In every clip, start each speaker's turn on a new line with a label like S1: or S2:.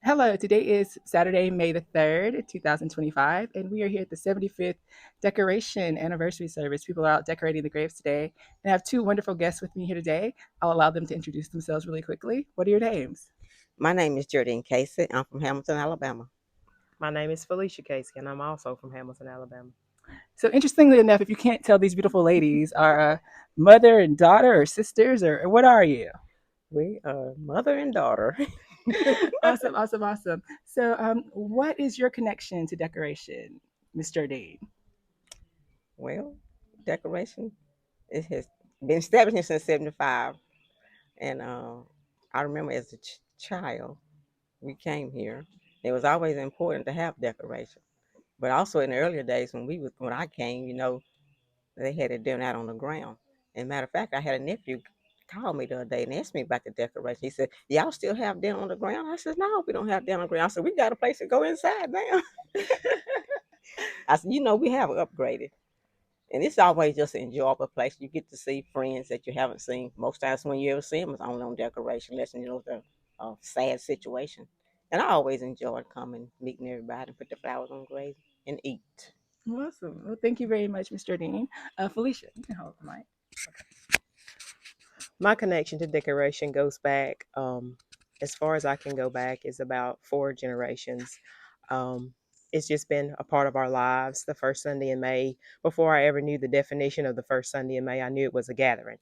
S1: Hello, today is Saturday, May the 3rd, 2025, and we are here at the 75th decoration anniversary service. People are out decorating the graves today, and I have two wonderful guests with me here today. I'll allow them to introduce themselves really quickly. What are your names?
S2: My name is Jordan Casey. I'm from Hamilton, Alabama.
S3: My name is Felicia Casey, and I'm also from Hamilton, Alabama.
S1: So, interestingly enough, if you can't tell, these beautiful ladies are mother and daughter or sisters, or what are you?
S2: We are mother and daughter.
S1: Awesome, awesome, awesome. So, what is your connection to decoration, Mr. Dean?
S2: Well, decoration, it has been established since 75. And I remember as a child, we came here. It was always important to have decoration. But also in the earlier days when I came, they had it done out on the ground. And matter of fact, I had a nephew call me the other day and asked me about the decoration. He said, "Y'all still have them on the ground?" I said, "No, we don't have them on the ground." I said, "We got a place to go inside now." I said, "We have upgraded." And it's always just an enjoyable place. You get to see friends that you haven't seen. Most times when you ever see them, it's only on decoration, unless the sad situation. And I always enjoyed coming, meeting everybody, put the flowers on the grave, and eat.
S1: Awesome. Well, thank you very much, Mr. Dean. Felicia, you can hold the mic.
S3: My connection to decoration goes back, as far as I can go back, is about four generations. Um, it's just been a part of our lives. The first Sunday in May, before I ever knew the definition of the first Sunday in May, I knew it was a gathering.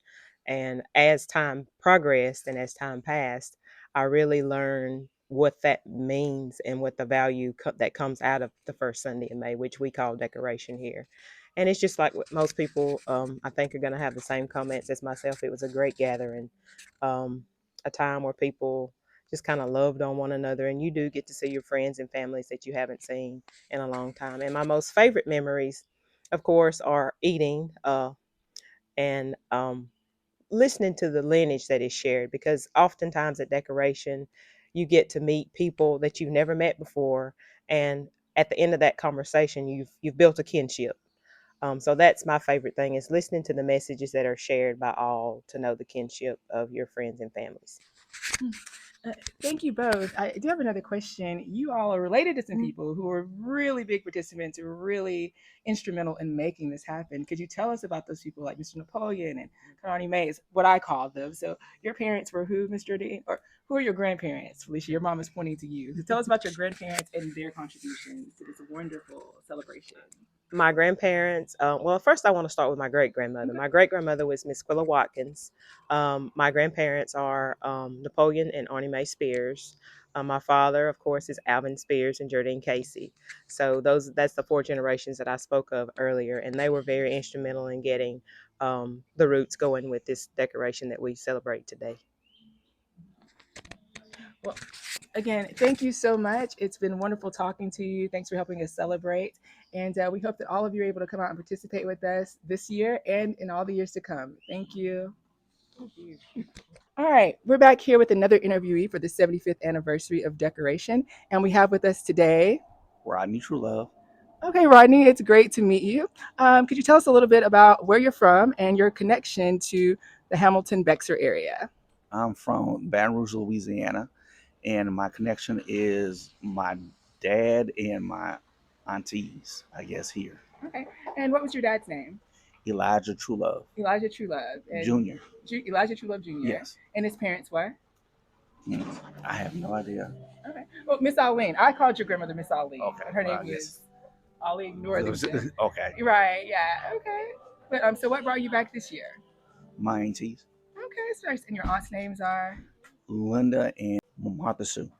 S3: And as time progressed and as time passed, I really learned what that means and what the value that comes out of the first Sunday in May, which we call decoration here. And it's just like what most people, I think, are going to have the same comments as myself. It was a great gathering, um, a time where people just kind of loved on one another, and you do get to see your friends and families that you haven't seen in a long time. And my most favorite memories, of course, are eating and listening to the lineage that is shared, because oftentimes at decoration, you get to meet people that you've never met before, and at the end of that conversation, you've built a kinship. So that's my favorite thing, is listening to the messages that are shared by all to know the kinship of your friends and families.
S1: Thank you both. I do have another question. You all are related to some people who are really big participants, who were really instrumental in making this happen. Could you tell us about those people, like Mr. Napoleon and Connie May, is what I call them? So your parents were who, Mr. Dean? Or who are your grandparents? Felicia, your mom is pointing to you. So tell us about your grandparents and their contributions to this wonderful celebration.
S3: My grandparents, well, first I want to start with my great grandmother.
S1: Okay.
S3: My great grandmother was Miss Quilla Watkins. My grandparents are Napoleon and Arnie Mae Spears. My father, of course, is Alvin Spears and Jardine Casey. So that's the four generations that I spoke of earlier, and they were very instrumental in getting the roots going with this decoration that we celebrate today.
S1: Well, again, thank you so much. It's been wonderful talking to you. Thanks for helping us celebrate. And we hope that all of you are able to come out and participate with us this year and in all the years to come. Thank you.
S2: Thank you.
S1: All right, we're back here with another interviewee for the 75th anniversary of Decoration. And we have with us today.
S4: Rodney True Love.
S1: Okay, Rodney, it's great to meet you. Could you tell us a little bit about where you're from and your connection to the Hamilton Bexar area?
S4: I'm from Baton Rouge, Louisiana, and my connection is my dad and my aunties, I guess, here.
S1: Okay, and what was your dad's name?
S4: Elijah True Love
S1: Elijah Truelove. And
S4: Jr.
S1: Elijah Truelove Jr.
S4: Yes.
S1: And his parents were?
S4: Hmm. I have no idea.
S1: Okay. Well, Miss Arlene. I called your grandmother Miss Arlene.
S4: Okay.
S1: But her
S4: Well,
S1: name
S4: I guess.
S1: is Arlene Northington.
S4: Okay.
S1: Right, yeah. Okay. But so what brought you back this year?
S4: My aunties,
S1: Okay, that's nice. And your aunts' names are?
S4: Linda and Martha Sue.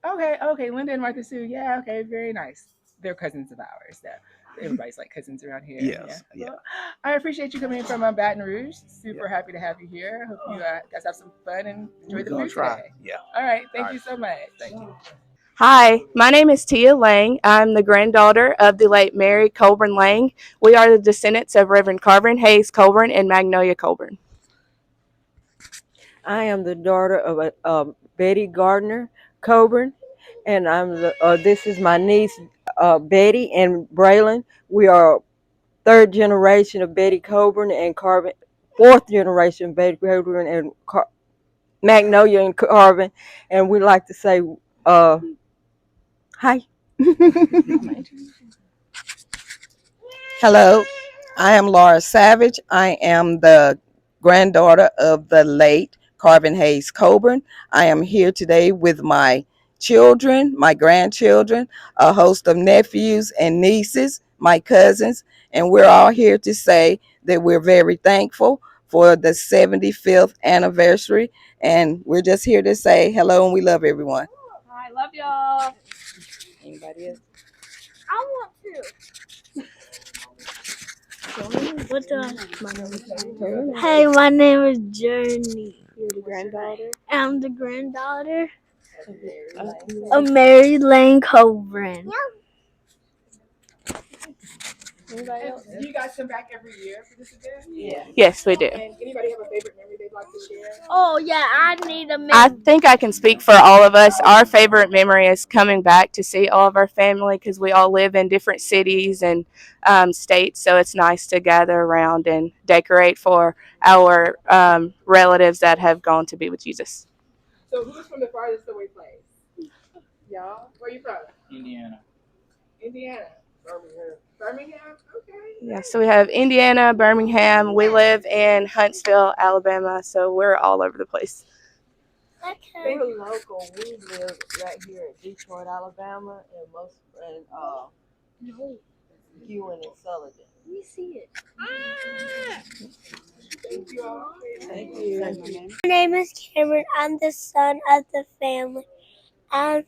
S1: Okay, okay. Linda and Martha Sue. Yeah, okay, very nice. They're cousins of ours. Everybody's like cousins around here. Yeah.
S4: Yes. Yeah.
S1: Well, I appreciate you coming in from Baton Rouge. Super
S4: Yeah.
S1: happy to have you here. Hope you guys have some fun and enjoy
S4: We're
S1: the
S4: gonna
S1: food
S4: try.
S1: today.
S4: Yeah.
S1: All right. Thank
S4: All
S1: you
S4: right.
S1: so much.
S4: Thank you.
S5: Hi, my name is Tia Lang. I'm the granddaughter of the late Mary Colburn Lang. We are the descendants of Reverend Carvin Hayes Colburn and Magnolia Colburn.
S6: I am the daughter of Betty Gardner Coburn, and this is my niece Betty and Braylon. We are third generation of Betty Coburn and Carvin, fourth generation of Betty Coburn and Magnolia and Carvin, and we like to say Hi.
S7: Hello, I am Laura Savage. I am the granddaughter of the late Carvin Hayes Colburn. I am here today with my children, my grandchildren, a host of nephews and nieces, my cousins, and we're all here to say that we're very thankful for the 75th anniversary. And we're just here to say hello and we love everyone.
S5: I love y'all.
S7: Anybody else?
S8: I want to. What do Hey, my name is Journey.
S5: You're the granddaughter.
S8: I'm the granddaughter of Mary Lane Colburn.
S5: Anybody else?
S1: Do you guys come back every year for this event?
S7: Yeah.
S5: Yes, we do.
S1: And anybody have a favorite memory they'd like to share?
S8: Oh yeah, I need a
S5: I
S8: minute.
S5: think I can speak for all of us. Our favorite memory is coming back to see all of our family because we all live in different cities and states. So it's nice to gather around and decorate for our relatives that have gone to be with Jesus.
S1: So who's from the farthest away place? Y'all? Where are you from?
S4: Indiana.
S1: Indiana. Birmingham. Birmingham? Okay.
S5: Yeah, so we have Indiana, Birmingham. We live in Huntsville, Alabama. So we're all over the place.
S8: Okay.
S6: We're local. We live right here in Detroit, Alabama, and Ewan and Sullivan.
S8: Let me see it.
S1: Thank you all.
S7: Thank you.
S8: My name is Cameron. I'm the son of the family. I'm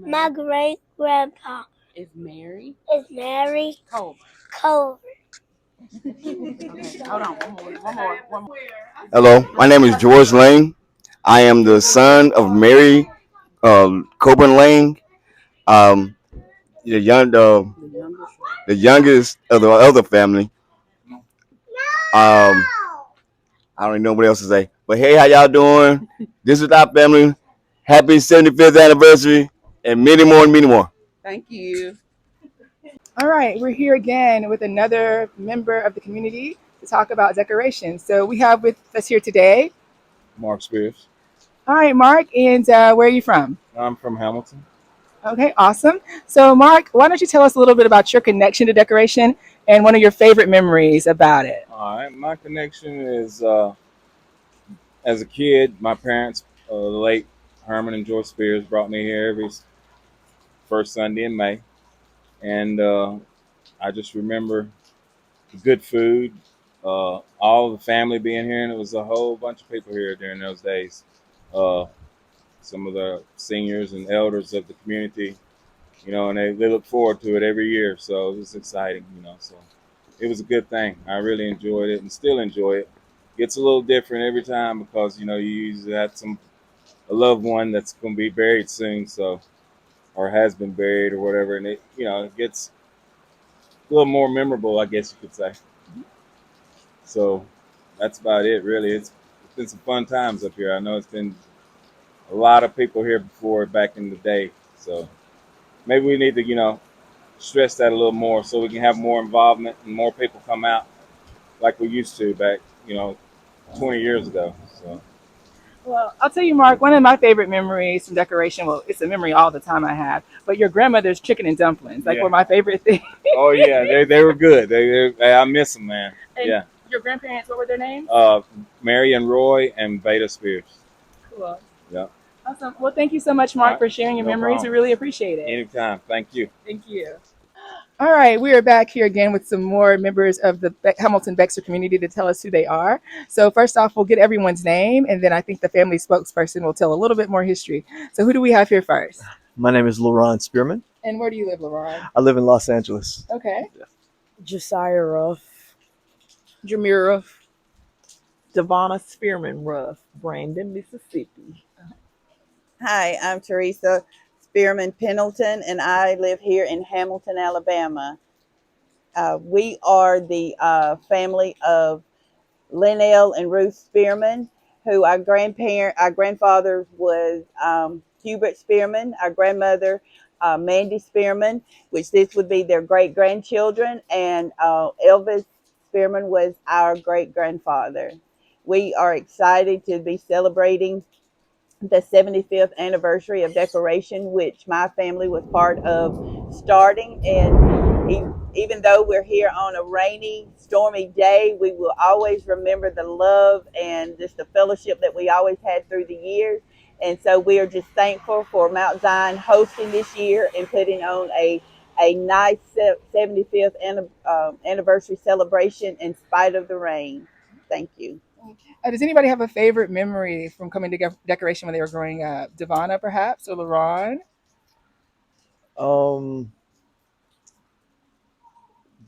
S8: my great grandpa
S9: is Mary
S8: is Mary
S9: Colburn.
S8: Colburn.
S9: Hold on, one more.
S10: Hello, my name is George Lang. I am the son of Mary Coburn Lang, um, the the youngest of the other family. I don't even know what else to say. But hey, how y'all doing? This is our family. Happy 75th anniversary, and many more and many more.
S9: Thank you.
S1: All right, we're here again with another member of the community to talk about decorations. So we have with us here today.
S11: Mark Spears.
S1: All right, Mark, and where are you from?
S11: I'm from Hamilton.
S1: Okay, awesome. So, Mark, why don't you tell us a little bit about your connection to decoration and one of your favorite memories about it?
S11: All right, my connection is as a kid, my parents, the late Herman and Joyce Spears, brought me here every first Sunday in May, and I just remember the good food, all the family being here, and it was a whole bunch of people here during those days. Uh, some of the seniors and elders of the community, and they look forward to it every year, so it was exciting, so it was a good thing. I really enjoyed it and still enjoy it. Gets a little different every time because you usually have a loved one that's going to be buried soon, so or has been buried or whatever, and it gets a little more memorable, I guess you could say. So that's about it, really. It's been some fun times up here. I know it's been a lot of people here before back in the day, so maybe we need to stress that a little more so we can have more involvement and more people come out like we used to back 20 years ago. So
S1: Well, I'll tell you, Mark, one of my favorite memories from decoration, well, it's a memory all the time I have, but your grandmother's chicken and dumplings,
S11: Yeah.
S1: were my favorite thing.
S11: Oh yeah, they were good. I miss them, man.
S1: And
S11: Yeah.
S1: your grandparents, what were their names?
S11: Mary and Roy and Beta Spears.
S1: Cool.
S11: Yeah.
S1: Awesome. Well, thank you so much, Mark,
S11: All right.
S1: for sharing your
S11: No
S1: memories.
S11: problem.
S1: We really appreciate it.
S11: Anytime. Thank you.
S1: Thank you. All right, we are back here again with some more members of the Hamilton Bexar community to tell us who they are. So first off, we'll get everyone's name, and then I think the family spokesperson will tell a little bit more history. So who do we have here first?
S12: My name is Laron Spearman.
S1: And where do you live, LaRon?
S12: I live in Los Angeles.
S1: Okay.
S6: Josiah Ruff.
S9: Jameer Ruff. Devonna Spearman Ruff, Brandon, Mississippi.
S13: Hi, I'm Teresa Spearman Pendleton, and I live here in Hamilton, Alabama. We are the family of Linnell and Ruth Spearman, who our grandfather was Hubert Spearman, our grandmother Mandy Spearman, which this would be their great grandchildren, and Elvis Spearman was our great grandfather. We are excited to be celebrating the 75th anniversary of decoration, which my family was part of starting. And even though we're here on a rainy, stormy day, we will always remember the love and just the fellowship that we always had through the years. And so we are just thankful for Mount Zion hosting this year and putting on a nice 75th anniversary celebration in spite of the rain. Thank you.
S1: Does anybody have a favorite memory from coming to decoration when they were growing up? Devonna, perhaps, or LaRon?
S12: Um,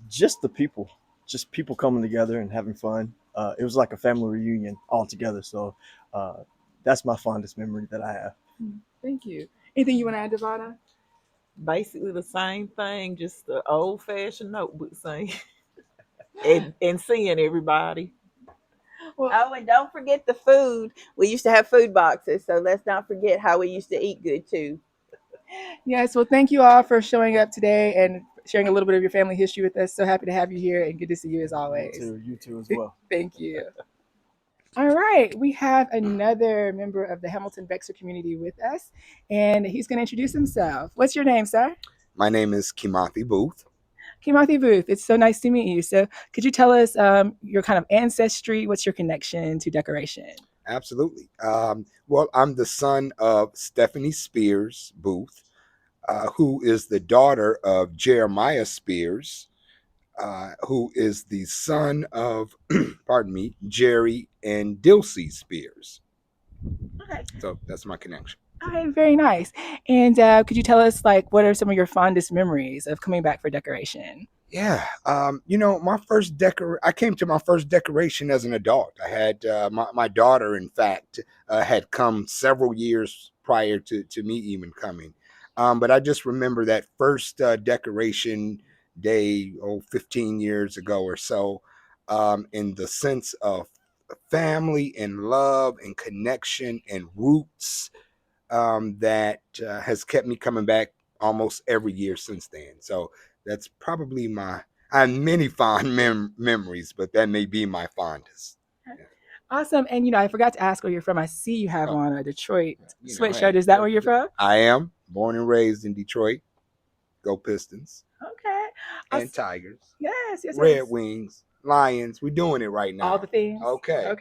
S12: just the people, just people coming together and having fun. It was like a family reunion all together. So uh, that's my fondest memory that I have.
S1: Thank you. Anything you want to add, Devonna?
S9: Basically the same thing, just the old fashioned notebook thing. And seeing everybody.
S1: Well,
S13: Oh, and don't forget the food. We used to have food boxes, so let's not forget how we used to eat good too.
S1: yes. Well, thank you all for showing up today and sharing a little bit of your family history with us. So happy to have you here and good to see you as always.
S12: You too as well.
S1: Thank you. All right, we have another member of the Hamilton Bexar community with us, and he's going to introduce himself. What's your name, sir?
S14: My name is C.M.E. Booth.
S1: Kimathi Booth. It's so nice to meet you. So, could you tell us your kind of ancestry? What's your connection to decoration?
S14: Absolutely. Well, I'm the son of Stephanie Spears Booth, who is the daughter of Jeremiah Spears, who is the son of, pardon me, Jerry and Dilsey Spears.
S1: Okay.
S14: So that's my connection.
S1: Okay, very nice. And could you tell us, like, what are some of your fondest memories of coming back for decoration?
S14: Yeah, my I came to my first decoration as an adult. I had my daughter, in fact, had come several years prior to me even coming. But I just remember that first decoration day, 15 years ago or so, in the sense of family and love and connection and roots that has kept me coming back almost every year since then. So that's probably I have many fond memories, but that may be my fondest.
S1: Yeah. Awesome. And, I forgot to ask where you're from. I see you have on a Detroit sweatshirt.
S14: Hey,
S1: Is that where you're from?
S14: I am born and raised in Detroit. Go Pistons.
S1: Okay.
S14: And Tigers.
S1: Yes,
S14: Red Wings, Lions. We're doing it right now.
S1: All the things.
S14: Okay.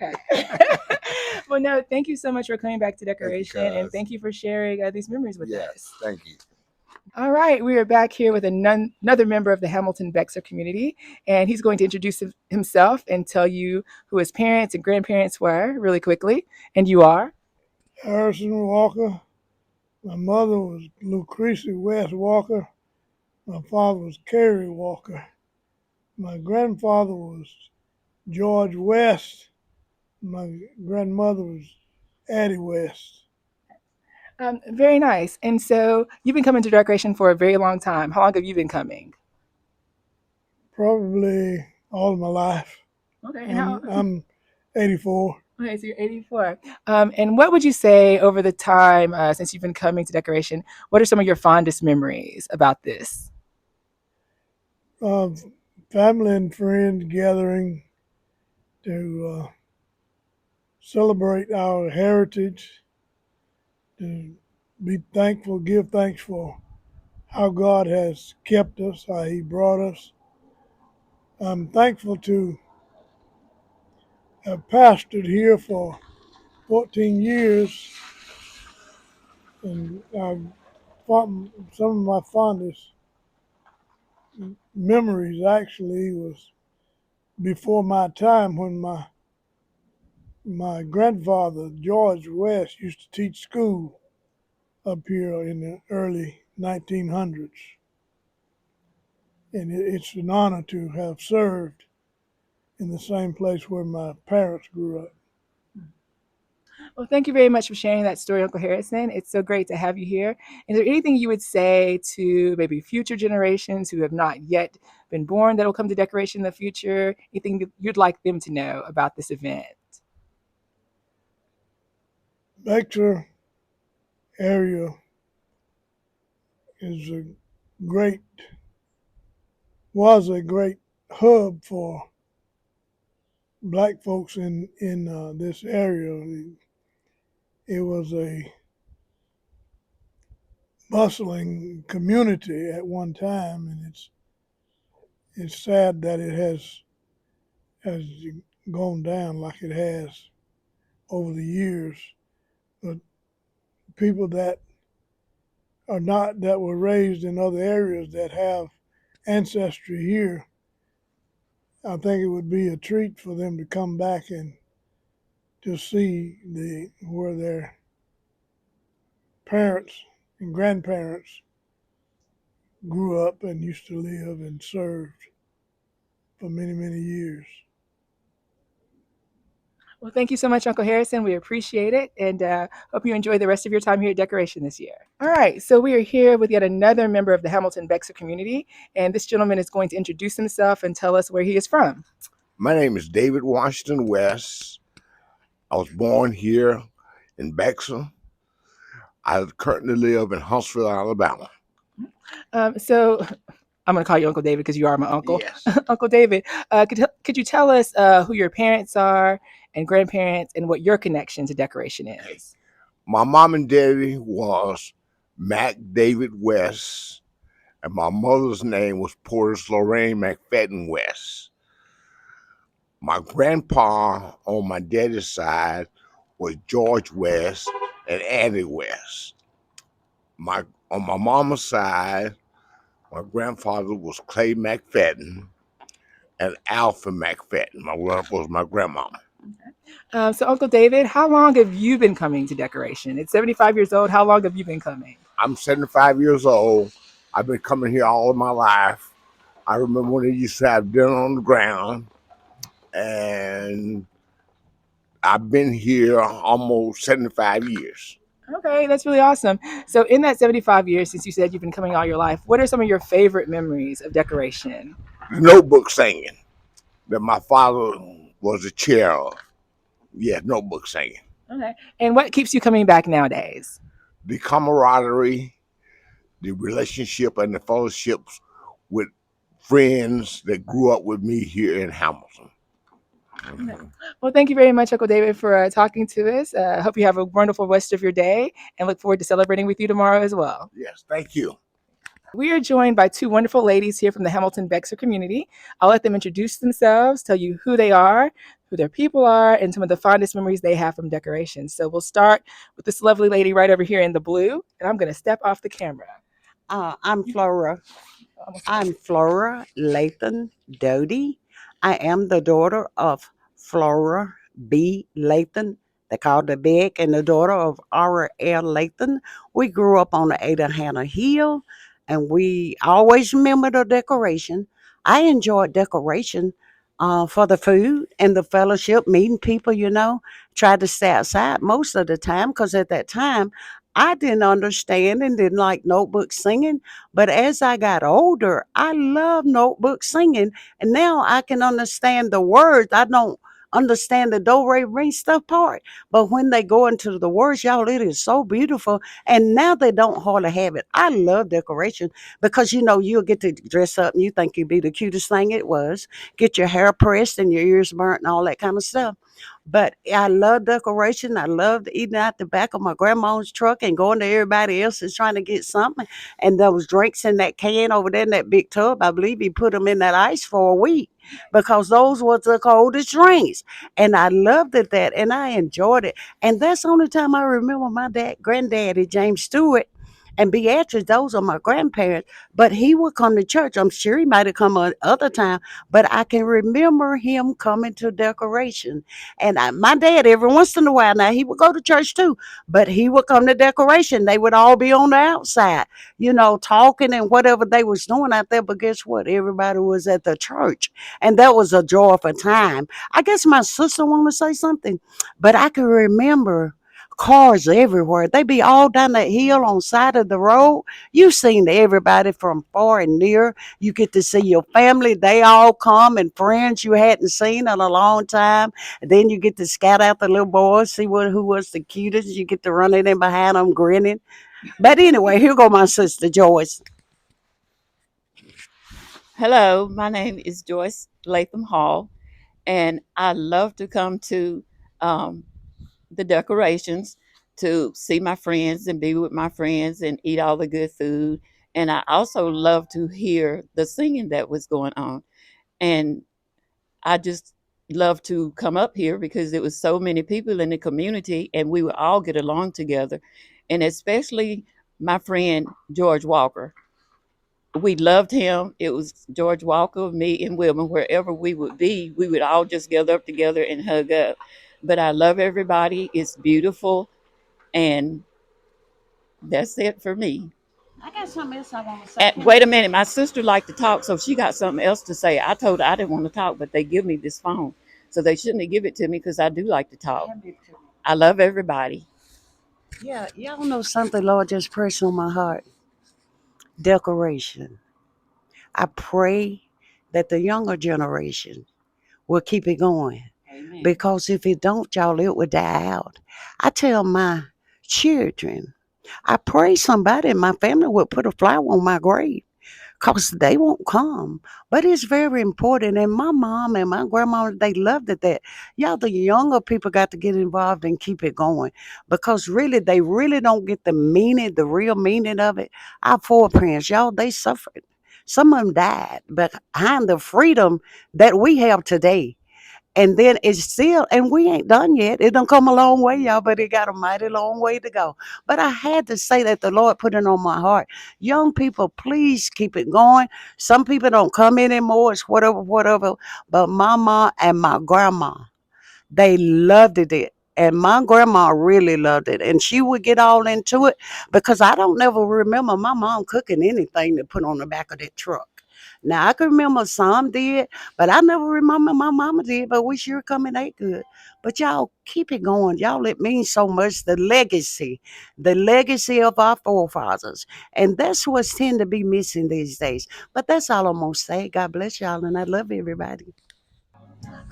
S1: Well, no, thank you so much for coming back to decoration, and thank you for sharing these memories with us.
S14: Yes, thank you.
S1: All right, we are back here with another member of the Hamilton Bexar community, and he's going to introduce himself and tell you who his parents and grandparents were really quickly. And you are?
S15: Harrison Walker. My mother was Lucretia West Walker. My father was Kerry Walker. My grandfather was George West. My grandmother was Addie West.
S1: Very nice. And so you've been coming to decoration for a very long time. How long have you been coming?
S15: Probably all of my life.
S1: Okay. And
S15: I'm 84.
S1: Okay, so you're 84. And what would you say over the time since you've been coming to decoration? What are some of your fondest memories about this?
S15: Family and friends gathering to celebrate our heritage, to be thankful, give thanks for how God has kept us, how He brought us. I'm thankful to have pastored here for 14 years, and some of my fondest memories actually was before my time when my grandfather George West used to teach school up here in the early 1900s, and it's an honor to have served in the same place where my parents grew up.
S1: Well, thank you very much for sharing that story, Uncle Harrison. It's so great to have you here. Is there anything you would say to maybe future generations who have not yet been born that will come to decoration in the future? Anything that you'd like them to know about this event?
S15: Bexar area is great was a great hub for black folks in this area. it was a bustling community at one time, and it's sad that it has gone down like it has over the years. But people that are not that were raised in other areas that have ancestry here, I think it would be a treat for them to come back and to see where their parents and grandparents grew up and used to live and served for many, many years.
S1: Well, thank you so much, Uncle Harrison. We appreciate it, and hope you enjoy the rest of your time here at Decoration this year. All right, so we are here with yet another member of the Hamilton Bexar community, and this gentleman is going to introduce himself and tell us where he is from.
S16: My name is David Washington West. I was born here in Bexar. I currently live in Huntsville, Alabama.
S1: So I'm going to call you Uncle David because you are my uncle.
S16: Yes.
S1: Uncle David, could you tell us who your parents are and grandparents and what your connection to decoration is?
S16: My mom and daddy was Mac David West, and my mother's name was Portis Lorraine McFadden West. My grandpa on my daddy's side was George West and Annie West. On my mama's side, my grandfather was Clay McFadden and Alpha McFadden. Was my grandmama.
S1: So, Uncle David, how long have you been coming to decoration? It's 75 years old. How long have you been coming?
S16: I'm 75 years old. I've been coming here all of my life. I remember when they used to have dinner on the ground, and I've been here almost 75 years.
S1: Okay, that's really awesome. So, in that 75 years, since you said you've been coming all your life, what are some of your favorite memories of decoration?
S16: The notebook singing that my father was the chair of. Yeah, notebook singing.
S1: Okay. And what keeps you coming back nowadays?
S16: The camaraderie, the relationship, and the fellowships with friends that grew up with me here in Hamilton.
S1: Mm-hmm. Well, thank you very much, Uncle David, for talking to us. I hope you have a wonderful rest of your day and look forward to celebrating with you tomorrow as well.
S16: Yes, thank you.
S1: We are joined by two wonderful ladies here from the Hamilton Bexar community. I'll let them introduce themselves, tell you who they are, who their people are, and some of the fondest memories they have from decoration. So we'll start with this lovely lady right over here in the blue, and I'm going to step off the camera.
S17: I'm Flora. I'm Flora Lathan Doty. I am the daughter of Flora B. Lathan, they called her Beck, and the daughter of Ara L. Lathan. We grew up on the Ada Hannah Hill, and we always remember the decoration. I enjoyed decoration for the food and the fellowship, meeting people, Tried to stay outside most of the time because at that time, I didn't understand and didn't like notebook singing. But as I got older, I love notebook singing. And now I can understand the words. I don't understand the do re mi stuff part. But when they go into the words, y'all, it is so beautiful. And now they don't hardly have it. I love decoration because you'll get to dress up and you think you'd be the cutest thing it was. Get your hair pressed and your ears burnt and all that kind of stuff. But I love decoration. I love eating out the back of my grandma's truck and going to everybody else's trying to get something. And those drinks in that can over there in that big tub, I believe he put them in that ice for a week because those was the coldest drinks. And I loved it that, and I enjoyed it. And that's the only time I remember my granddaddy, James Stewart, and Beatrice, those are my grandparents. But he would come to church. I'm sure he might have come other time, but I can remember him coming to decoration. And my dad, every once in a while, now he would go to church too, but he would come to decoration. They would all be on the outside, talking and whatever they was doing out there. But guess what? Everybody was at the church, and that was a joyful time. I guess my sister want to say something, but I can remember cars everywhere. They be all down that hill on side of the road. You seen everybody from far and near. You get to see your family. They all come and friends you hadn't seen in a long time. And then you get to scout out the little boys, see who was the cutest. You get to run in behind them grinning. But anyway, here go my sister Joyce.
S18: Hello, my name is Joyce Latham Hall, and I love to come to the decorations. to see my friends and be with my friends and eat all the good food. And I also love to hear the singing that was going on. And I just love to come up here because there was so many people in the community and we would all get along together. And especially my friend George Walker. We loved him. It was George Walker, me, and Wilma. Wherever we would be, we would all just gather up together and hug up. But I love everybody. It's beautiful. And that's it for me.
S17: I got something else I want to say.
S18: Wait a minute. My sister liked to talk, so she got something else to say. I told her I didn't want to talk, but they give me this phone. So they shouldn't have give it to me because I do like to talk. I love everybody.
S17: Yeah, y'all know something, Lord, just pressed on my heart. Decoration. I pray that the younger generation will keep it going.
S18: Amen.
S17: Because if it don't, y'all, it will die out. I tell my children, I pray somebody in my family would put a flower on my grave because they won't come. But it's very important. And my mom and my grandma, they loved it that y'all, the younger people got to get involved and keep it going because really, they really don't get the meaning, the real meaning of it. Our foreparents, y'all, they suffered. Some of them died behind the freedom that we have today. And then it's still, and we ain't done yet. It don't come a long way, y'all, but it got a mighty long way to go. But I had to say that the Lord put it on my heart. Young people, please keep it going. Some people don't come anymore. It's whatever, whatever. But my mom and my grandma, they loved it. And my grandma really loved it. And she would get all into it because I don't never remember my mom cooking anything to put on the back of that truck. Now I can remember some did, but I never remember my mama did, but we sure come and ate good. But y'all keep it going. Y'all, it means so much. The legacy of our forefathers. And that's what's tend to be missing these days. But that's all I'm gonna say. God bless y'all and I love everybody.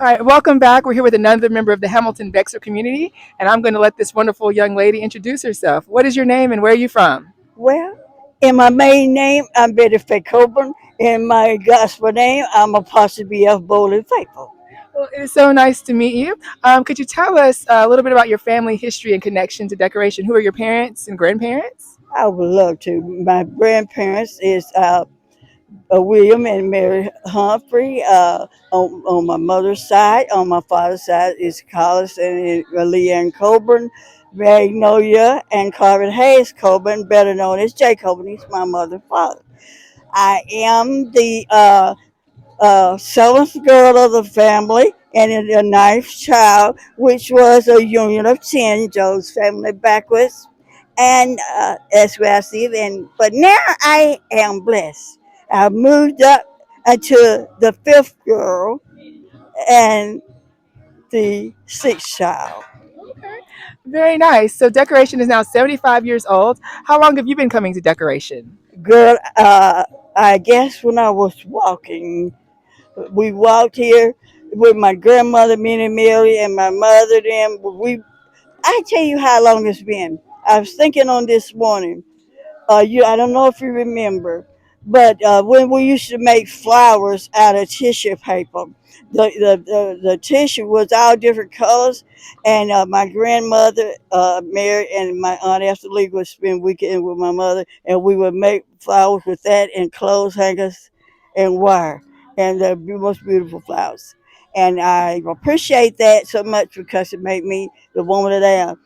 S1: All right, welcome back. We're here with another member of the Hamilton Bexar community, and I'm going to let this wonderful young lady introduce herself. What is your name and where are you from?
S19: Well, in my main name, I'm Betty Faye Colburn. In my gospel name, I'm Apostle B.F. Bowling Faithful.
S1: Well, it is so nice to meet you. Could you tell us a little bit about your family history and connection to decoration? Who are your parents and grandparents?
S19: I would love to. My grandparents is William and Mary Humphrey. On my mother's side, on my father's side is Collis and Leanne Colburn, Magnolia and Carvin Hayes Colburn, better known as Jay Colburn. He's my mother's father. I am the seventh girl of the family and the ninth child, which was a union of 10, Joe's family backwards. And that's where I see it. But now I am blessed. I moved up to the fifth girl and the sixth child.
S1: Okay, very nice. So decoration is now 75 years old. How long have you been coming to decoration?
S19: Girl, I guess when I was walking, we walked here with my grandmother, Minnie Mary, and my mother. Them, I tell you how long it's been. I was thinking on this morning. I don't know if you remember, but when we used to make flowers out of tissue paper, the tissue was all different colors, and my grandmother, Mary, and my aunt Esther Lee would spend weekend with my mother, and we would make flowers with that and clothes hangers and wire, and the most beautiful flowers. And I appreciate that so much because it made me the woman that I am.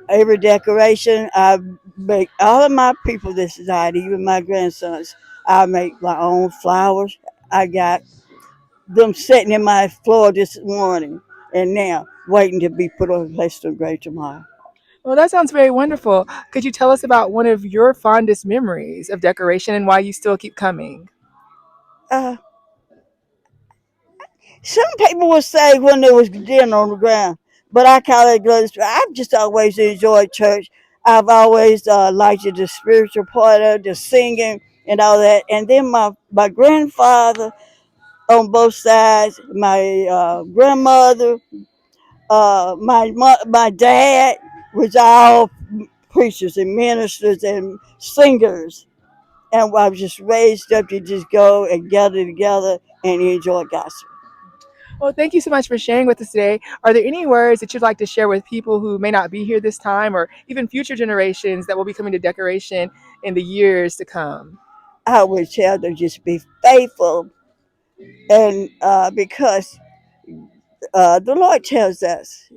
S19: Every decoration I make, all of my people this died, even my grandsons, I make my own flowers. I got them sitting in my floor this morning and now waiting to be put on placed on grave tomorrow.
S1: Well, that sounds very wonderful. Could you tell us about one of your fondest memories of decoration and why you still keep coming?
S19: Uh, some people would say when there was dinner on the ground, but I call it glory. I've just always enjoyed church. I've always liked the spiritual part of the singing and all that. And then my grandfather on both sides, my grandmother, my dad was all preachers and ministers and singers. And I was just raised up to just go and gather together and enjoy gospel.
S1: Well, thank you so much for sharing with us today. Are there any words that you'd like to share with people who may not be here this time or even future generations that will be coming to decoration in the years to come?
S19: I would tell them just be faithful, and because the Lord tells us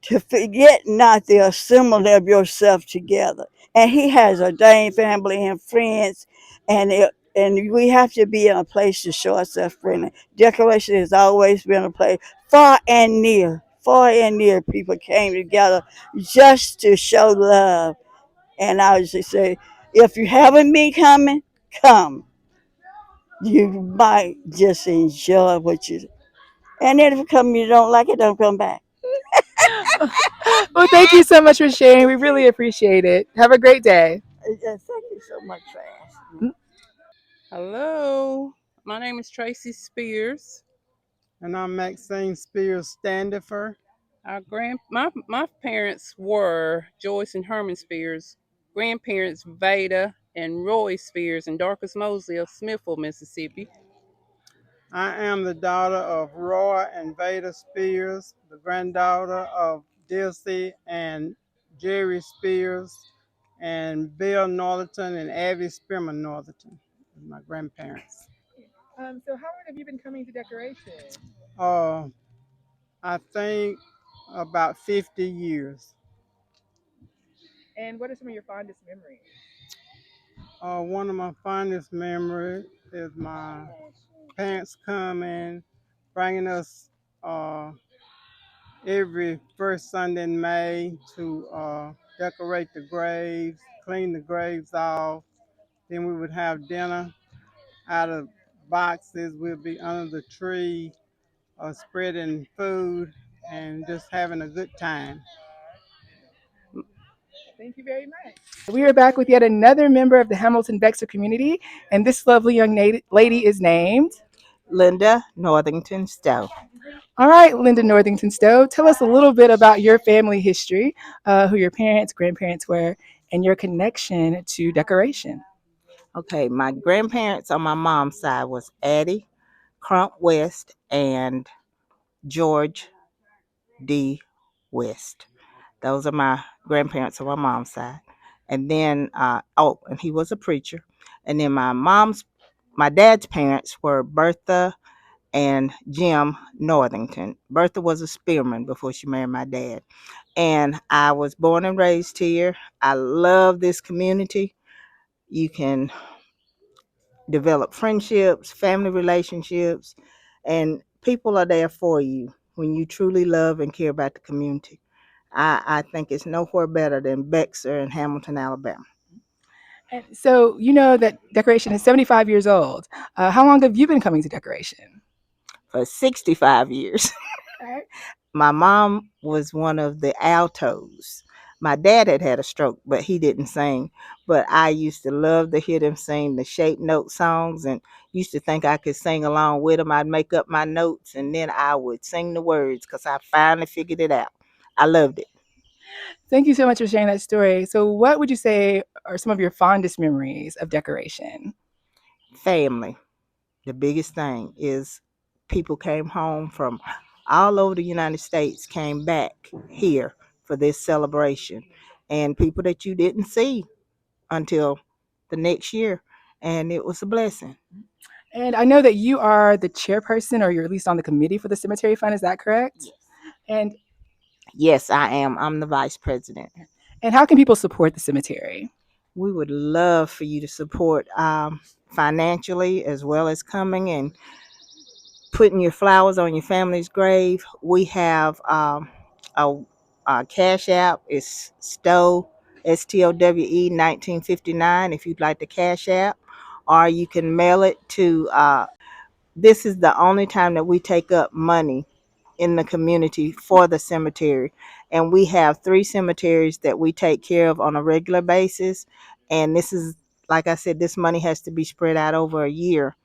S19: to forget not the assembly of yourself together. And He has ordained family and friends, and we have to be in a place to show ourselves friendly. Decoration has always been a place far and near. Far and near, people came together just to show love. And I would just say, if you haven't been coming, come. You might just enjoy what you. And then if you come, you don't like it, don't come back.
S1: Well, thank you so much for sharing. We really appreciate it. Have a great day.
S19: Yes, thank you so much for asking.
S20: Hello, my name is Tracy Spears.
S21: And I'm Maxine Spears Standifer.
S20: My parents were Joyce and Herman Spears. Grandparents Veda and Roy Spears and Dorcas Mosley of Smithville, Mississippi.
S21: I am the daughter of Roy and Veda Spears, the granddaughter of Dilsey and Jerry Spears, and Bill Northerton and Abby Spearman Northerton, my grandparents.
S1: So, how long have you been coming to decoration?
S21: Uh, I think about 50 years.
S1: And what are some of your fondest memories?
S21: One of my fondest memories is my parents coming, bringing us every first Sunday in May to decorate the graves, clean the graves off. Then we would have dinner out of boxes. We'd be under the tree, spreading food and just having a good time.
S1: Thank you very much. We are back with yet another member of the Hamilton Bexar community, and this lovely young lady is named
S2: Linda Northington Stowe.
S1: All right, Linda Northington Stowe, tell us a little bit about your family history, who your parents, grandparents were, and your connection to decoration.
S2: Okay, my grandparents on my mom's side was Addie Crump West and George D. West. Those are my grandparents on my mom's side. And then, and he was a preacher. And then my dad's parents were Bertha and Jim Northington. Bertha was a spearman before she married my dad. And I was born and raised here. I love this community. You can develop friendships, family relationships, and people are there for you when you truly love and care about the community. I think it's nowhere better than Bexar and Hamilton, Alabama.
S1: And so, you know that decoration is 75 years old. How long have you been coming to decoration?
S2: For 65 years.
S1: Okay.
S2: My mom was one of the altos. My dad had a stroke, but he didn't sing. But I used to love to hear them sing the shape note songs and used to think I could sing along with them. I'd make up my notes and then I would sing the words because I finally figured it out. I loved it.
S1: Thank you so much for sharing that story. So, what would you say are some of your fondest memories of decoration?
S2: Family. The biggest thing is people came home from all over the United States, came back here for this celebration, and people that you didn't see until the next year, and it was a blessing.
S1: And I know that you are the chairperson, or you're at least on the committee for the cemetery fund. Is that correct?
S2: Yes.
S1: And
S2: Yes, I am. I'm the vice president.
S1: and how can people support the cemetery?
S2: We would love for you to support financially as well as coming and putting your flowers on your family's grave. We have a cash app. It's Stowe, STOWE 1959 if you'd like the cash app, or you can mail it to. This is the only time that we take up money in the community for the cemetery, and we have 3 cemeteries that we take care of on a regular basis. And this is, like I said, this money has to be spread out over a year.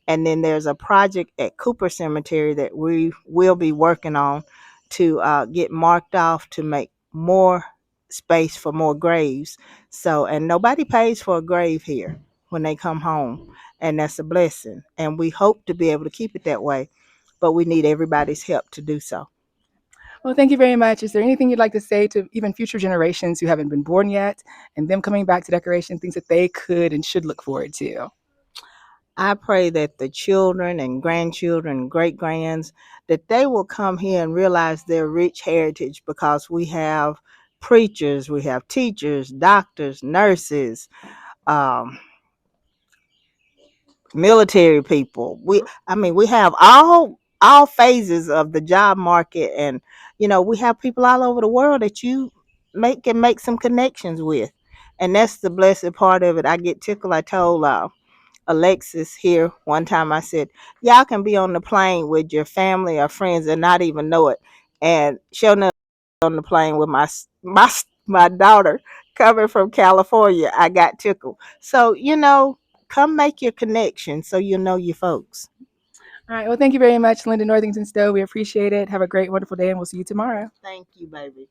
S2: And then there's a project at Cooper Cemetery that we will be working on to get marked off to make more space for more graves. So, and nobody pays for a grave here when they come home, and that's a blessing. And we hope to be able to keep it that way.
S17: but we need everybody's help to do so.
S1: Well, thank you very much. Is there anything you'd like to say to even future generations who haven't been born yet and them coming back to decoration, things that they could and should look forward to?
S17: I pray that the children and grandchildren and great grands that they will come here and realize their rich heritage, because we have preachers, we have teachers, doctors, nurses, um, military people. We have all phases of the job market, and we have people all over the world that you can make some connections with, and that's the blessed part of it. I get tickled. I told Alexis here one time, I said, y'all can be on the plane with your family or friends and not even know it. And she'll know on the plane with my daughter coming from California. I got tickled. So, come make your connection so you know your folks.
S1: All right. Well, thank you very much, Linda Northington Stowe. We appreciate it. Have a great, wonderful day, and we'll see you tomorrow.
S17: Thank you, baby.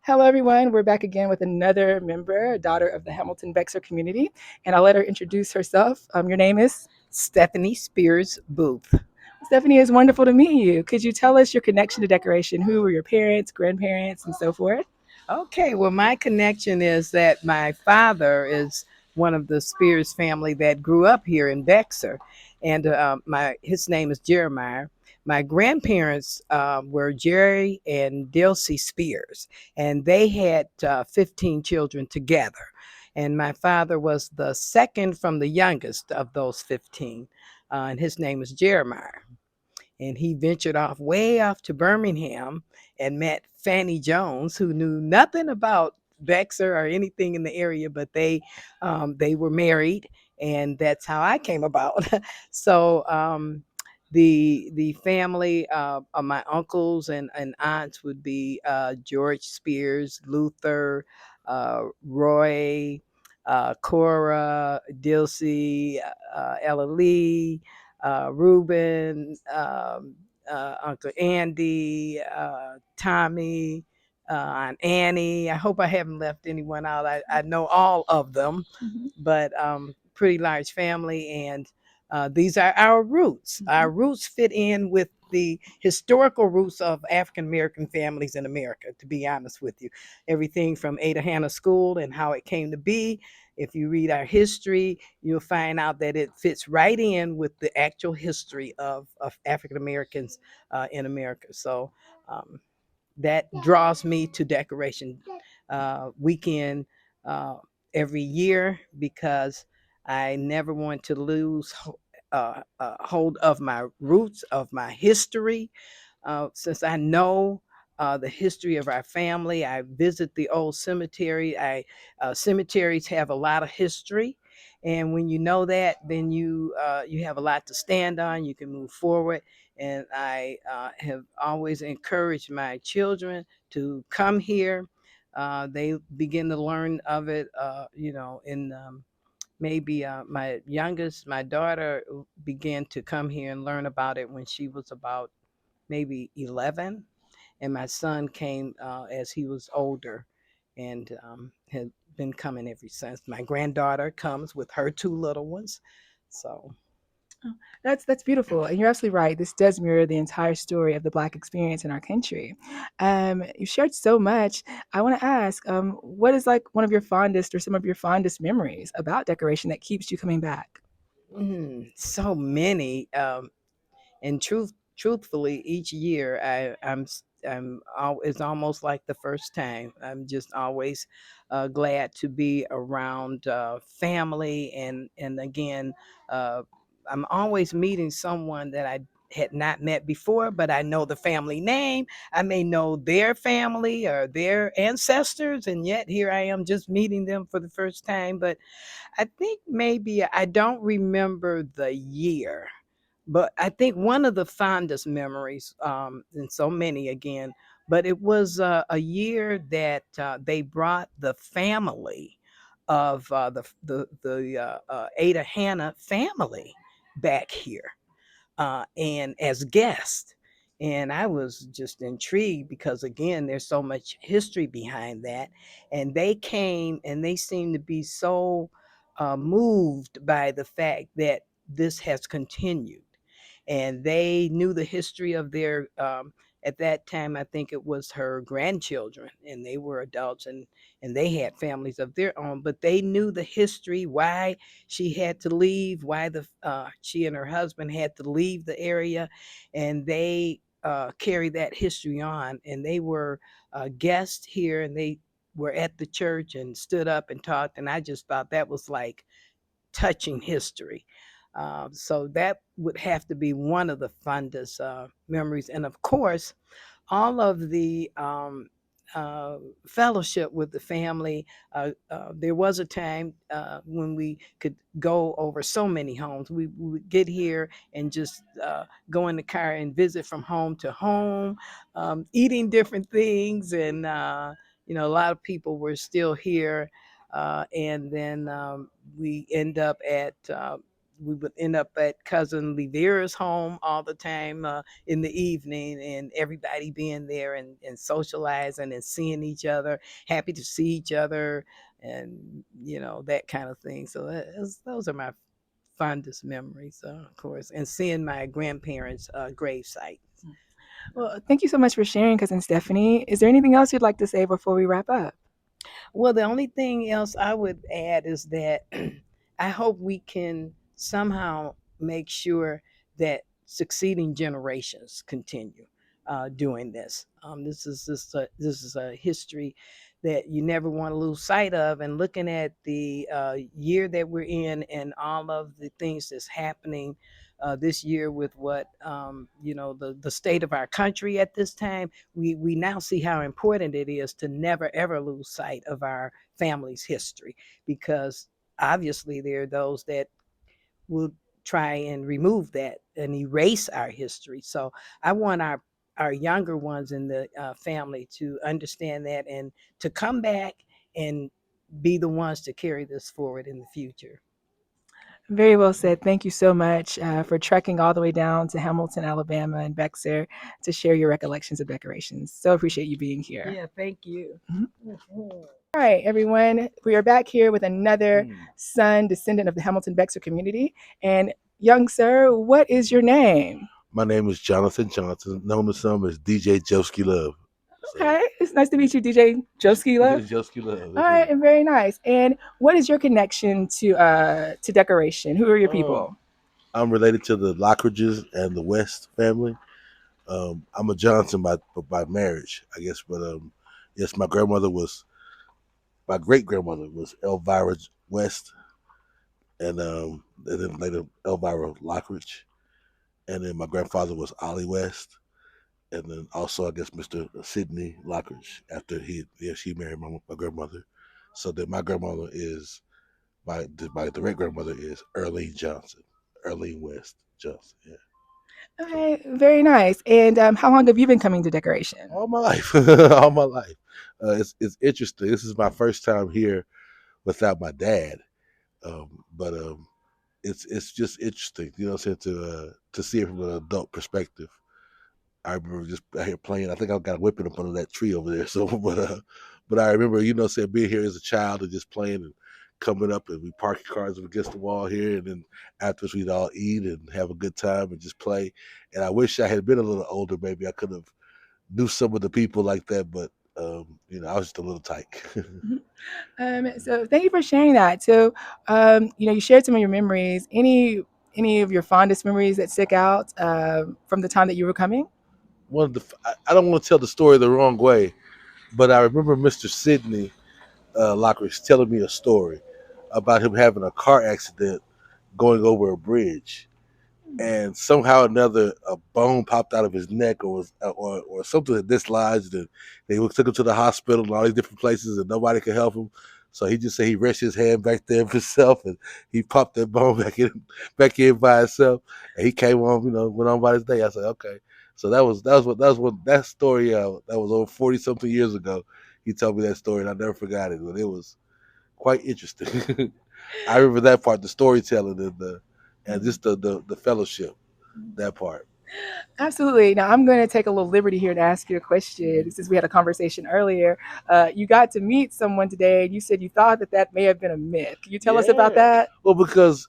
S1: Hello, everyone. We're back again with another member, a daughter of the Hamilton Bexar community, and I'll let her introduce herself. Your name is
S3: Stephanie Spears Booth.
S1: Stephanie. It's wonderful to meet you. Could you tell us your connection to decoration? Who were your parents, grandparents, and so forth?
S3: Okay, well, my connection is that my father is one of the Spears family that grew up here in Bexar, and his name is Jeremiah. My grandparents were Jerry and Dilsey Spears, and they had 15 children together. And my father was the second from the youngest of those 15, and his name was Jeremiah. And he ventured off way off to Birmingham and met Fanny Jones, who knew nothing about Bexar or anything in the area, but they were married, and that's how I came about. So the family of my uncles and aunts would be George Spears, Luther, Roy, Cora, Dilsey, Ella Lee, Reuben, Uncle Andy, Tommy, Aunt Annie. I hope I haven't left anyone out. I know all of them, but pretty large family. And these are our roots. Our roots fit in with the historical roots of African American families in America, to be honest with you. Everything from Ada Hannah School and how it came to be. If you read our history, you'll find out that it fits right in with the actual history of African Americans in America. So that draws me to decoration weekend every year, because I never want to lose hold of my roots, of my history. Since I know the history of our family, I visit the old cemetery. Cemeteries have a lot of history, and when you know that, then you have a lot to stand on. You can move forward. And I have always encouraged my children to come here. They begin to learn of it, in maybe my youngest, my daughter, began to come here and learn about it when she was about maybe 11. And my son came as he was older, and has been coming ever since. My granddaughter comes with her two little ones. So
S1: Oh, that's beautiful, and you're absolutely right. This does mirror the entire story of the Black experience in our country. You shared so much. I want to ask, what is like one of your fondest or some of your fondest memories about decoration that keeps you coming back?
S3: so many. And truthfully, each year it's almost like the first time. I'm just always glad to be around family, and again, uh, I'm always meeting someone that I had not met before, but I know the family name. I may know their family or their ancestors, and yet here I am just meeting them for the first time. But I think maybe I don't remember the year, but I think one of the fondest memories, and so many again, but it was a year that they brought the family of the Ada Hannah family back here, and as guests. And I was just intrigued because, again, there's so much history behind that. And they came and they seemed to be so moved by the fact that this has continued. And they knew the history of their, at that time, I think it was her grandchildren, and they were adults and they had families of their own, but they knew the history, why she had to leave, why she and her husband had to leave the area, and they carried that history on. And they were guests here, and they were at the church and stood up and talked, and I just thought that was like touching history. So that would have to be one of the fondest memories. And of course, all of the fellowship with the family. There was a time when we could go over so many homes. We would get here and just go in the car and visit from home to home, eating different things. And, a lot of people were still here. And then we would end up at cousin Livera's home all the time in the evening, and everybody being there and socializing and seeing each other, happy to see each other, and that kind of thing. So those are my fondest memories, of course, and seeing my grandparents' grave site.
S1: Well, thank you so much for sharing, Cousin Stephanie. Is there anything else you'd like to say before we wrap up?
S3: Well, the only thing else I would add is that I hope we can somehow make sure that succeeding generations continue doing this. This is a history that you never want to lose sight of. And looking at the year that we're in and all of the things that's happening this year with what the state of our country at this time, we now see how important it is to never ever lose sight of our family's history, because obviously there are those that will try and remove that and erase our history. So I want our younger ones in the family to understand that and to come back and be the ones to carry this forward in the future.
S1: Very well said. Thank you so much for trekking all the way down to Hamilton, Alabama, and Bexar to share your recollections of decorations. So appreciate you being here.
S3: Yeah, thank you.
S1: All right, everyone. We are back here with another son, descendant of the Hamilton Bexar community. And young sir, what is your name?
S4: My name is Jonathan Johnson, known to some as DJ Joski Love.
S1: Okay, it's nice to meet you, DJ Joski Love.
S4: Joski Love.
S1: All right, and very nice. And what is your connection to decoration? Who are your people?
S4: I'm related to the Lockridges and the West family. I'm a Johnson by marriage, I guess, but yes, my great grandmother was Elvira West, and then later Elvira Lockridge, and then my grandfather was Ollie West, and then also I guess Mr. Sidney Lockridge after she married my grandmother. So then my grandmother is my direct grandmother is Earlene Johnson, Earlene West Johnson. Yeah.
S1: Okay, very nice. And how long have you been coming to decoration?
S4: All my life, all my life. It's interesting. This is my first time here without my dad, but it's just interesting, what I'm saying, to see it from an adult perspective. I remember just out here playing. I think I got a whipping up under that tree over there. So, but I remember, saying being here as a child and just playing and coming up, and we park cars against the wall here, and then afterwards we'd all eat and have a good time and just play. And I wish I had been a little older. Maybe I could have knew some of the people like that, but I was just a little tyke.
S1: So thank you for sharing that. So, you shared some of your memories. Any of your fondest memories that stick out from the time that you were coming?
S4: I don't want to tell the story the wrong way, but I remember Mr. Sidney Lockridge telling me a story about him having a car accident going over a bridge, and somehow or another a bone popped out of his neck, or something that dislodged, and they took him to the hospital and all these different places, and nobody could help him. So he just said he rested his hand back there himself, and he popped that bone back in by himself, and he came on, went on by his day. I said, okay. So that was that story. That was over 40 something years ago. He told me that story, and I never forgot it. But it was quite interesting. I remember that part, the storytelling and just the fellowship, that part.
S1: Absolutely. Now, I'm going to take a little liberty here to ask you a question. Since we had a conversation earlier, you got to meet someone today, and you said you thought that that may have been a myth. Can you tell us about
S4: Yeah.
S1: that?
S4: Well, because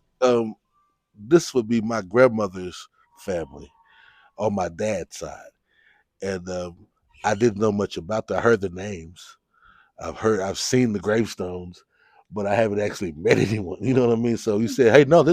S4: this would be my grandmother's family on my dad's side, and I didn't know much about them. I heard the names. I've seen the gravestones, but I haven't actually met anyone. You know what I mean? So you say, hey, no,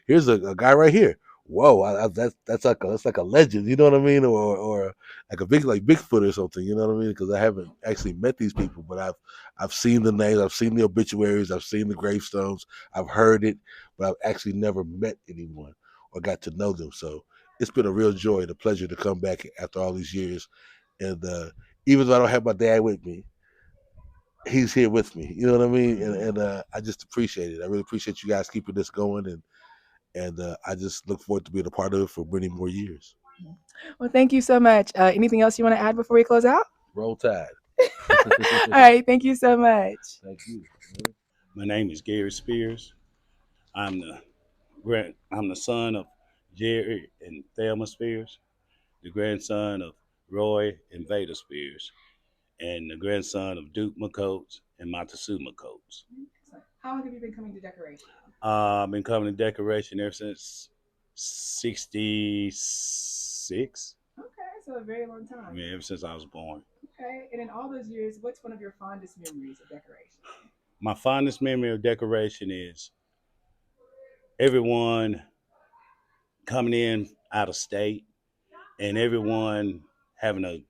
S4: here's a guy right here. Whoa, that's like a legend. You know what I mean? Or like a big like Bigfoot or something. You know what I mean? Because I haven't actually met these people, but I've seen the names, I've seen the obituaries, I've seen the gravestones, I've heard it, but I've actually never met anyone or got to know them. So it's been a real joy and a pleasure to come back after all these years. And even though I don't have my dad with me, he's here with me. You know what I mean? And I just appreciate it. I really appreciate you guys keeping this going, and I just look forward to being a part of it for many more years.
S1: Well, thank you so much. Anything else you want to add before we close out?
S4: Roll Tide.
S1: All right. Thank you so much.
S4: Thank you.
S5: My name is Gary Spears. I'm the son of Jerry and Thelma Spears, the grandson of Roy and Veda Spears, and the grandson of Duke McCoats and Montezuma Coates.
S1: How long have you been coming to decoration?
S5: I've been coming to decoration ever since '66.
S1: Okay, so a very long time.
S5: I mean, ever since I was born.
S1: Okay, and in all those years, what's one of your fondest memories of decoration?
S5: My fondest memory of decoration is everyone coming in out of state and everyone having a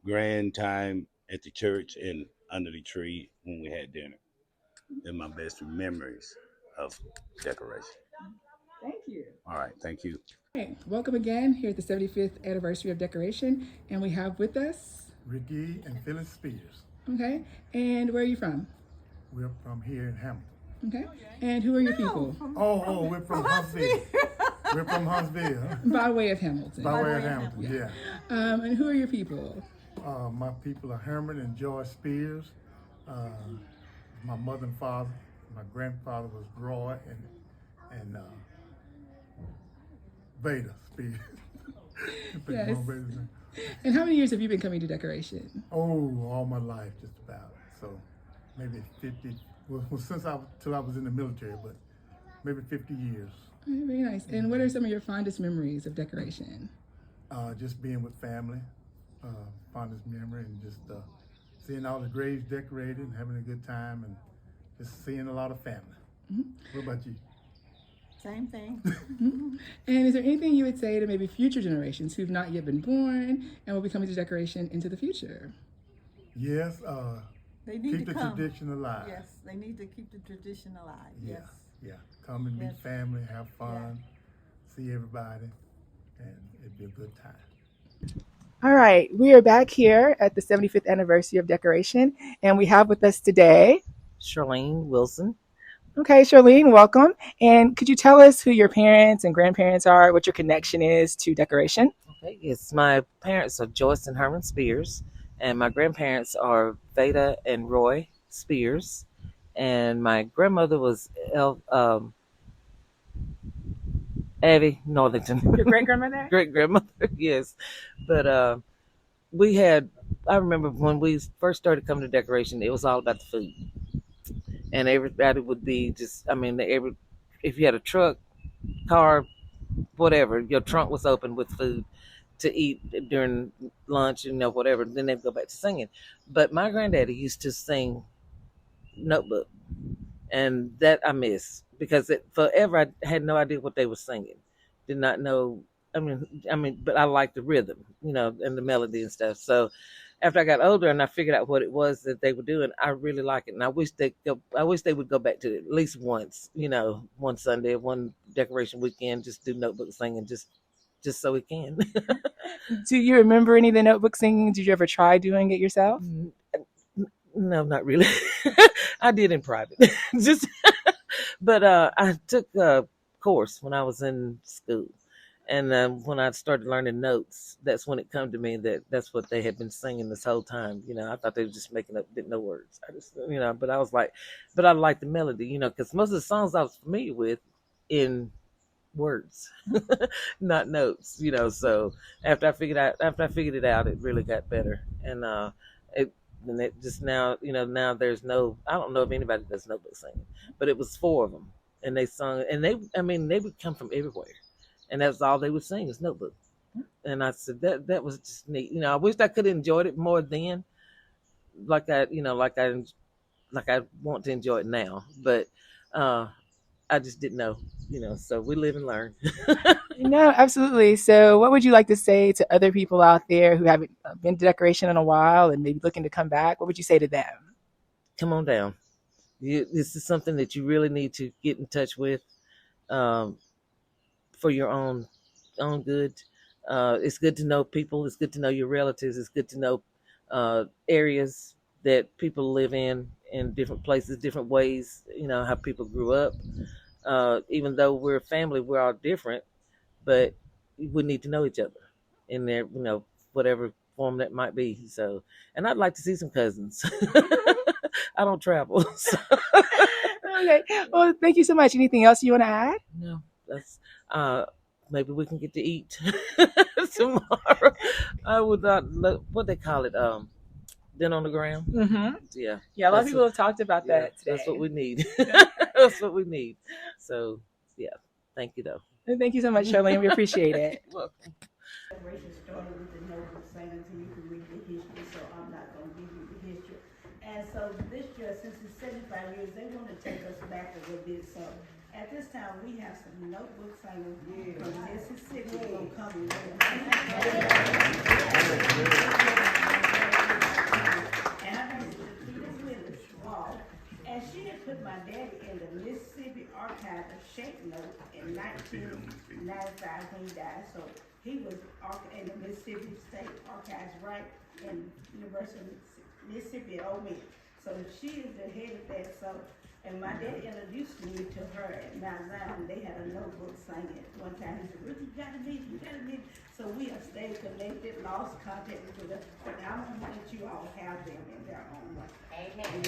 S5: grand time at the church and under the tree when we had dinner. They're my best memories of decoration.
S1: Thank you.
S5: All right, thank you.
S1: Hey, welcome again here at the 75th anniversary of decoration, and we have with us
S22: Ricky and Phyllis Spears.
S1: Okay, and where are you from?
S22: We're from here in Hamilton.
S1: Okay, and who are your people?
S22: We're from Huntsville. We're from Huntsville.
S1: By way of Hamilton.
S22: By way of Hamilton, yeah.
S1: And who are your people?
S22: My people are Herbert and C.O.G.I.C Spears. My mother and father. My grandfather was Roy and Veda Spears.
S1: Yes. And how many years have you been coming to decoration?
S22: All my life, just about. So maybe 50. Well, till I was in the military, but maybe 50 years.
S1: Very nice. And what are some of your fondest memories of decoration?
S22: Just being with family, fondest memory, and just seeing all the graves decorated and having a good time, and just seeing a lot of family. Mm-hmm. What about you?
S23: Same thing.
S1: And is there anything you would say to maybe future generations who've not yet been born and will be coming to decoration into the future?
S22: Yes,
S23: they need
S22: keep
S23: to
S22: the tradition alive.
S23: Yes, they need to keep the tradition alive.
S22: Yeah,
S23: yes.
S22: Yeah. Come and meet family, have fun, see everybody, and it'd be a good time.
S1: All right, we are back here at the 75th anniversary of decoration, and we have with us today
S24: Charlene Wilson.
S1: Okay, Charlene, welcome. And could you tell us who your parents and grandparents are, what your connection is to decoration?
S24: Okay, yes, my parents are Joyce and Herman Spears, and my grandparents are Veda and Roy Spears, and my grandmother was Abby Northington.
S1: Your great-grandmother?
S24: Great-grandmother, yes. But I remember when we first started coming to decoration, it was all about the food. And everybody would be if you had a truck, car, whatever, your trunk was open with food to eat during lunch, whatever. Then they'd go back to singing. But my granddaddy used to sing Notebook, and that I miss because forever I had no idea what they were singing. Did not know. But I liked the rhythm, and the melody and stuff. So after I got older and I figured out what it was that they were doing, I really like it, and I wish they would go back to it at least once, one Sunday, one decoration weekend, just do Notebook singing, just so we can.
S1: Do you remember any of the Notebook singing? Did you ever try doing it yourself?
S24: No, not really. I did in private, but I took a course when I was in school. And when I started learning notes, that's when it came to me that's what they had been singing this whole time. I thought they were just making up, didn't know words. But I was like, but I liked the melody, because most of the songs I was familiar with in words, not notes. So after I figured it out, it really got better. And it just now, now there's no. I don't know if anybody does notebook singing, but it was 4 of them, and they sung, and they would come from everywhere, and that's all they would sing is notebook. And I said that was just neat. I wished I could have enjoyed it more then, like I want to enjoy it now, but I just didn't know. So we live and learn.
S1: No, absolutely. So, what would you like to say to other people out there who haven't been to decoration in a while and maybe looking to come back? What would you say to them?
S24: Come on down. This is something that you really need to get in touch with for your own good. It's good to know people. It's good to know your relatives. It's good to know areas that people live in different places, different ways. How people grew up. Even though we're a family, we're all different, but we need to know each other in their, whatever form that might be. So, and I'd like to see some cousins. I don't travel. So.
S1: Okay. Well, thank you so much. Anything else you want to add?
S24: No, that's maybe we can get to eat tomorrow. I would not. What they call it? Then on the ground.
S1: Mm-hmm.
S24: Yeah.
S1: Yeah. A lot of people have talked about that today.
S24: That's what we need. That's what we need. So yeah. Thank you though.
S1: Thank you so much, Charlene. We appreciate it.
S24: Welcome.
S19: Celebration started with the notebook singing, so you can read the history, so I'm not going to give you the history. And so this year, since it's 75 years, they want to take us back a little bit. So at this time, we have some notebook singers from Mississippi going to come and and I'm going to Keita's Willis Wall. And she had put my daddy in the Mississippi Archive of Shape Note in 1995 when he died. So he was in the Mississippi State Archives, right in University of Mississippi at Ole Miss. So she is the head of that. So, and my dad introduced me to her at Mount Zion. They had a notebook singing one time. He said, "Ruth, you got to meet. So we have stayed connected, lost contact with them. But I want to let you all have them in their own way. Amen.